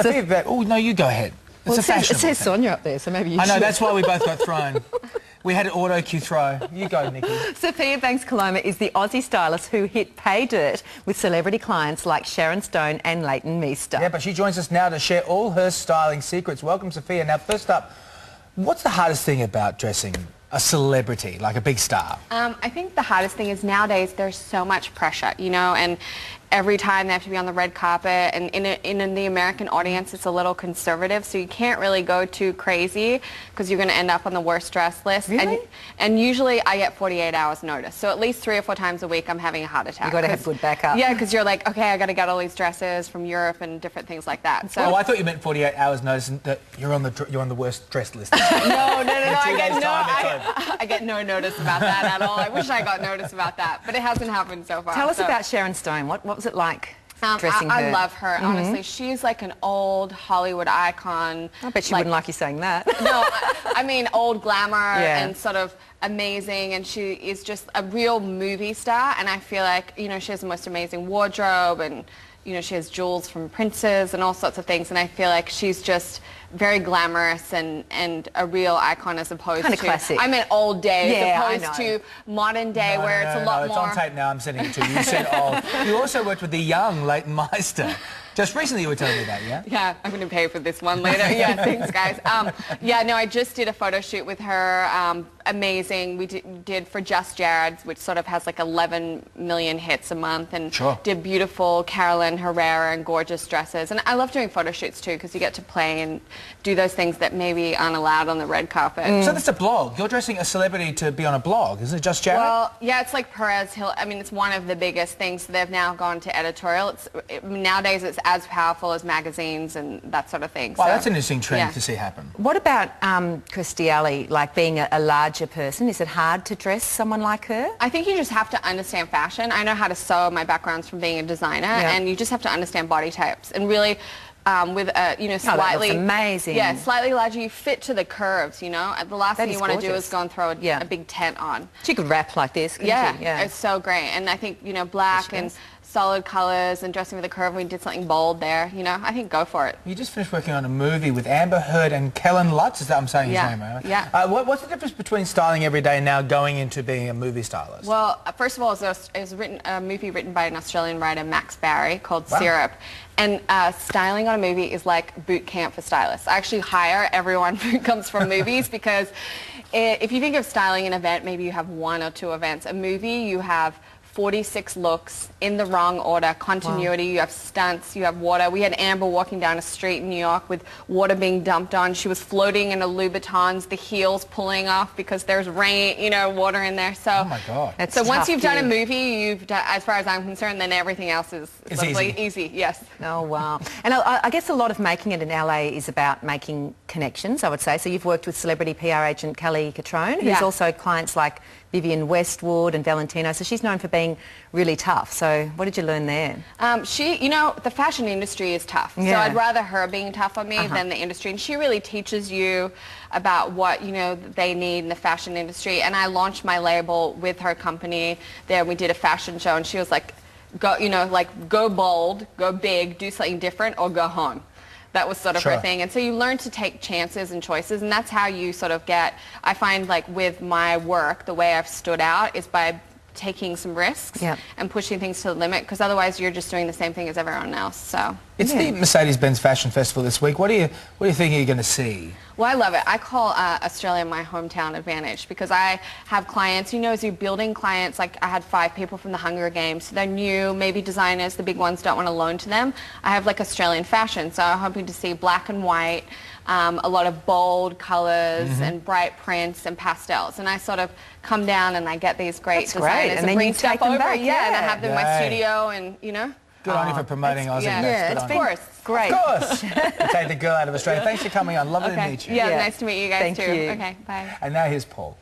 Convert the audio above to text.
Sophia, oh no, you go ahead. It's Well, a fashionable it says thing. Sonia up there, so maybe you I know, should. that's why we both got thrown. We had an auto cue throw. You go, Nikki. Sophia Banks Coloma is the Aussie stylist who hit pay dirt with celebrity clients like Sharon Stone and Leighton Meester. Yeah, but she joins us now to share all her styling secrets. Welcome, Sophia. Now, first up, what's the hardest thing about dressing a celebrity, like a big star? I think the hardest thing is nowadays there's so much pressure, you know, and every time they have to be on the red carpet, and in the American audience it's a little conservative, so you can't really go too crazy because you're going to end up on the worst dress list. Really? And usually I get 48 hours notice, so at least 3 or 4 times a week I'm having a heart attack. You've got to have good backup. Yeah, because you're like, okay, I got to get all these dresses from Europe and different things like that. So Oh, I thought you meant 48 hours notice and that you're on the worst dress list. no, I days' time, it's I get no notice about that at all. I wish I got notice about that, but it hasn't happened so far. Tell us about Sharon Stone. What was it like dressing her? I love her, honestly. She's like an old Hollywood icon. I bet she wouldn't like you saying that. No, I mean old glamour Yeah. and sort of amazing, and she is just a real movie star, and I feel like, you know, she has the most amazing wardrobe, and you know, she has jewels from princes and all sorts of things, and I feel like she's just very glamorous and a real icon as opposed Kinda to classic. I meant old days Yeah, I opposed know. to modern day where it's a lot it's more. on tape now. I'm sending it to you. You said old. You also worked with the young Leighton Meester. Just recently you were telling me about, yeah? Yeah, I'm going to pay for this one later. Yeah, thanks, guys. Yeah, no, I just did a photo shoot with her. Amazing. We did for Just Jared's, which sort of has like 11 million hits a month, and Sure. did beautiful Carolyn Herrera and gorgeous dresses. And I love doing photo shoots too, because you get to play and do those things that maybe aren't allowed on the red carpet. So that's a blog. You're dressing a celebrity to be on a blog, isn't it? Just Jared? Well, yeah, it's like Perez Hill. I mean, it's one of the biggest things. They've now gone to editorial. Nowadays, it's as powerful as magazines and that sort of thing. Wow, So, that's an interesting trend yeah. to see happen. What about Kirstie Alley, like being a larger person? Is it hard to dress someone like her? I think you just have to understand fashion. I know how to sew. My background's from being a designer, and you just have to understand body types and really. With you know, that slightly looks amazing. Yeah, slightly larger. You fit to the curves. You know, the last That thing is you want to do gorgeous. is go and throw Yeah. a big tent on. She could rap like this, couldn't Yeah, she? Yeah, it's so great. And I think, you know, black and solid colors and dressing with a curve. We did something bold there. You know, I think go for it. You just finished working on a movie with Amber Heard and Kellen Lutz. Is that I'm saying his Yeah, name right? yeah. What's the difference between styling every day and now going into being a movie stylist? Well, first of all, it was a movie written by an Australian writer, Max Barry, called Wow. Syrup. And styling on a movie is like boot camp for stylists. I actually hire everyone who comes from movies because if you think of styling an event, maybe you have 1 or 2 events. A movie, you have 46 looks in the wrong order, continuity, you have stunts, you have water. We had Amber walking down a street in New York with water being dumped on. She was floating in a Louboutins, the heels pulling off because there's rain, you know, water in there. So, oh my God. That's so once tough you've done a gig. movie, you've done, as far as I'm concerned, then everything else is It's lovely, easy. yes. Oh, wow. And I guess a lot of making it in LA is about making connections, I would say. So you've worked with celebrity PR agent Kelly Catrone, who's Yeah. also clients like Vivienne Westwood and Valentino. So she's known for being really tough. So what did you learn there? You know, the fashion industry is tough. So Yeah. I'd rather her being tough on me than the industry. And she really teaches you about what, you know, they need in the fashion industry. And I launched my label with her company there. We did a fashion show, and she was like, go, you know, like, go bold, go big, do something different, or go home. That was sort of her Sure. thing. And so you learn to take chances and choices, and that's how you sort of get, I find, like, with my work, the way I've stood out is by taking some risks Yep. and pushing things to the limit, because otherwise you're just doing the same thing as everyone else. So It's the Mercedes-Benz Fashion Festival this week. What do you think you're going to see? well, I love it. I call Australia my hometown advantage, because I have clients, you know, as you're building clients, like I had 5 people from the Hunger Games. They're new, maybe designers, the big ones don't want to loan to them. I have like Australian fashion, so I'm hoping to see black and white, a lot of bold colors and bright prints and pastels. And I sort of come down and I get these great That's designers great. And then bring you stuff take them over. back, Yeah, and I yeah. have them in my Right. studio, and, you know. Good on you for promoting Aussie. yeah. That's Yeah, good it's on been you. course. great. Of course. Take the girl out of Australia. Thanks for coming on. Lovely to Okay. meet you. Yeah, Yeah. nice to meet you guys Thank too. you. Okay, bye. And now here's Paul.